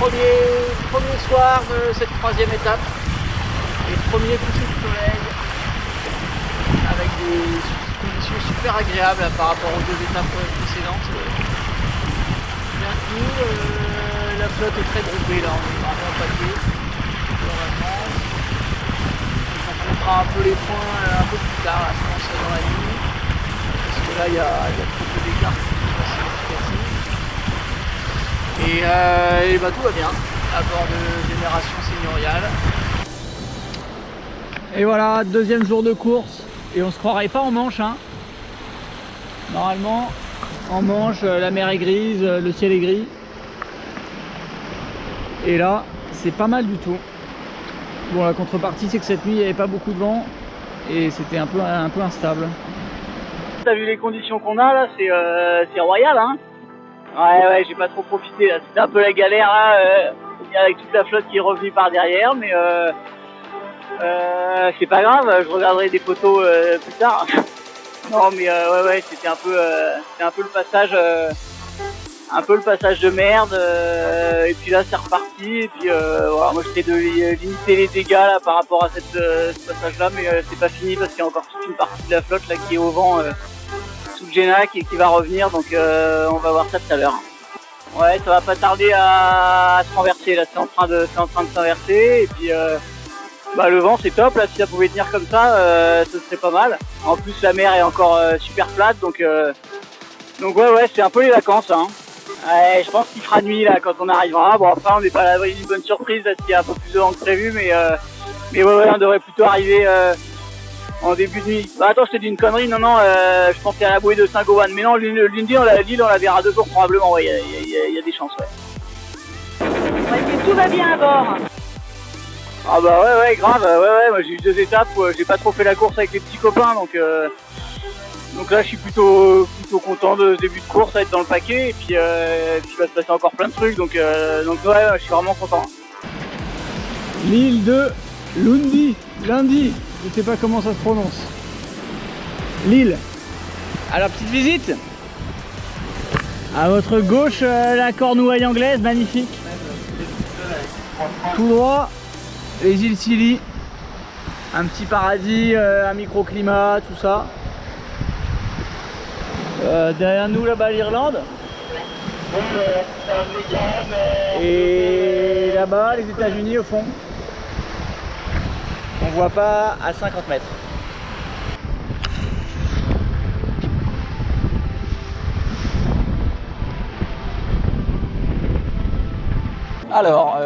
premier soir de cette troisième étape. Et premier coucher de soleil avec des conditions super agréables par rapport aux 2 étapes précédentes. Bien coup, la flotte est très groupée là, on est vraiment au paquet. On fera un peu les points un peu plus tard, là, je pense dans la nuit. Parce que là il y a trop peu d'écart pour que ce soit significatif. Et bah, tout va bien à bord de Génération Seigneuriale. Et voilà, deuxième jour de course. Et on se croirait pas en Manche, hein. Normalement, en Manche, la mer est grise, le ciel est gris. Et là, c'est pas mal du tout. Bon, la contrepartie, c'est que cette nuit, il n'y avait pas beaucoup de vent. Et c'était un peu instable. T'as vu les conditions qu'on a là, c'est royal, hein. Ouais, j'ai pas trop profité là. C'était un peu la galère là, avec toute la flotte qui est revenue par derrière, mais c'est pas grave, je regarderai des photos plus tard. Non mais ouais, c'était un peu le passage de merde, et puis là c'est reparti, et puis voilà, moi j'essaie de limiter les dégâts là par rapport à ce passage là, mais c'est pas fini parce qu'il y a encore toute une partie de la flotte là qui est au vent sous le Génac et qui va revenir, donc on va voir ça tout à l'heure. Ouais, ça va pas tarder à se renverser là, c'est en train de s'inverser, et puis bah, le vent c'est top là, si ça pouvait tenir comme ça, ce serait pas mal. En plus la mer est encore super plate, donc ouais, c'est un peu les vacances, hein. Ouais, je pense qu'il fera nuit là quand on arrivera. Bon, après on n'est pas à l'abri d'une bonne surprise là, s'il y a un peu plus de vent que prévu, mais ouais, on devrait plutôt arriver en début de nuit. Bah attends, je t'ai dit une connerie, non, je pensais à la bouée de Saint-Gowan, mais non, l'île on la verra 2 jours probablement, ouais, il y a des chances, ouais. Ouais, tout va bien à bord. Ah bah ouais, grave, ouais, moi j'ai eu 2 étapes où j'ai pas trop fait la course avec les petits copains, donc là je suis plutôt content de ce début de course, à être dans le paquet, et puis il va se passer encore plein de trucs, donc ouais, je suis vraiment content. L'île de Lundi, je sais pas comment ça se prononce. L'île. Alors petite visite. À votre gauche, la Cornouaille anglaise, magnifique. Tout droit, les îles Scilly. Un petit paradis, un microclimat, tout ça. Derrière nous là-bas l'Irlande. Et là-bas les États-Unis au fond. On voit pas à 50 mètres. Alors,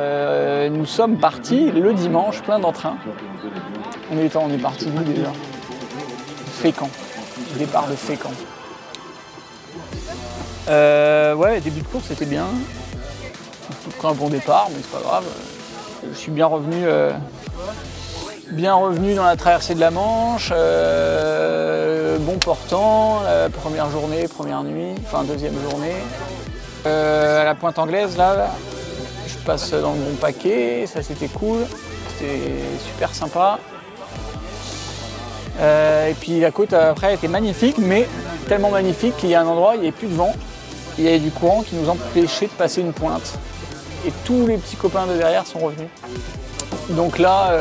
nous sommes partis le dimanche, plein d'entrain. On est parti d'où déjà? Fécamp. Départ de Fécamp. Ouais, début de course c'était bien. On a pris un bon départ, mais c'est pas grave. Je suis bien revenu dans la traversée de la Manche. Bon portant, la première journée, première nuit, enfin deuxième journée. À la Pointe Anglaise, là, je passe dans le bon paquet, ça c'était cool. C'était super sympa. Et puis la côte après était magnifique, mais tellement magnifique qu'il y a un endroit où il n'y avait plus de vent. Il y avait du courant qui nous empêchait de passer une pointe. Et tous les petits copains de derrière sont revenus. Donc là,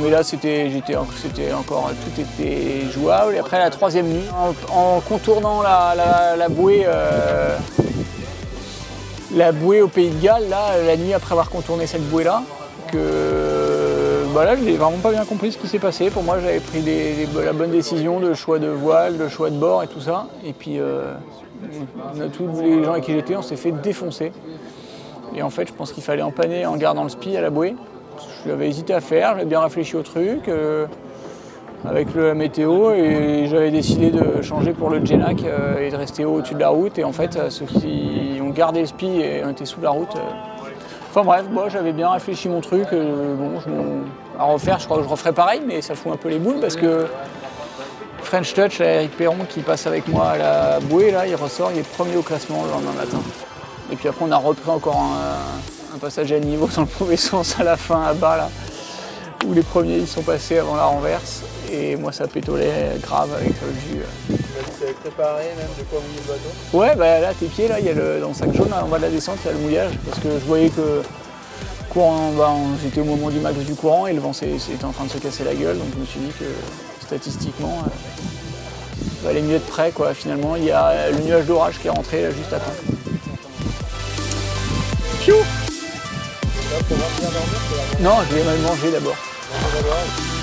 mais là c'était encore, tout était jouable. Et après la troisième nuit, en contournant la bouée au Pays de Galles, là, la nuit après avoir contourné cette bouée-là, là, je n'ai vraiment pas bien compris ce qui s'est passé. Pour moi, j'avais pris la bonne décision de choix de voile, de choix de bord et tout ça. Et puis, tous les gens avec qui j'étais, on s'est fait défoncer. Et en fait, je pense qu'il fallait empanner en gardant le spi à la bouée. Je l'avais hésité à faire, j'avais bien réfléchi au truc, avec la météo, et j'avais décidé de changer pour le Génac et de rester au-dessus de la route. Et en fait, ceux qui ont gardé le spi et ont été sous la route. Enfin bref, moi j'avais bien réfléchi mon truc. À refaire, je crois que je referais pareil, mais ça fout un peu les boules parce que French Touch, là, Eric Perron qui passe avec moi à la bouée, là, il ressort, il est premier au classement le lendemain matin. Et puis après on a repris encore un passage à niveau dans le mauvais sens à la fin, à bas là, où les premiers ils sont passés avant la renverse. Et moi ça pétolait grave avec le jus. Tu avais préparé même de quoi mouiller le bateau? Ouais, bah là tes pieds, là, il y a dans le sac jaune, là, en bas de la descente, il y a le mouillage, parce que je voyais que Courant, j'étais au moment du max du courant et le vent était en train de se casser la gueule, donc je me suis dit que statistiquement, il valait mieux être prêt, quoi. Finalement, il y a le nuage d'orage qui est rentré là, juste à temps. Piou! Là, pour bien dormir, c'est la Non, je vais mal manger d'abord. manger d'abord.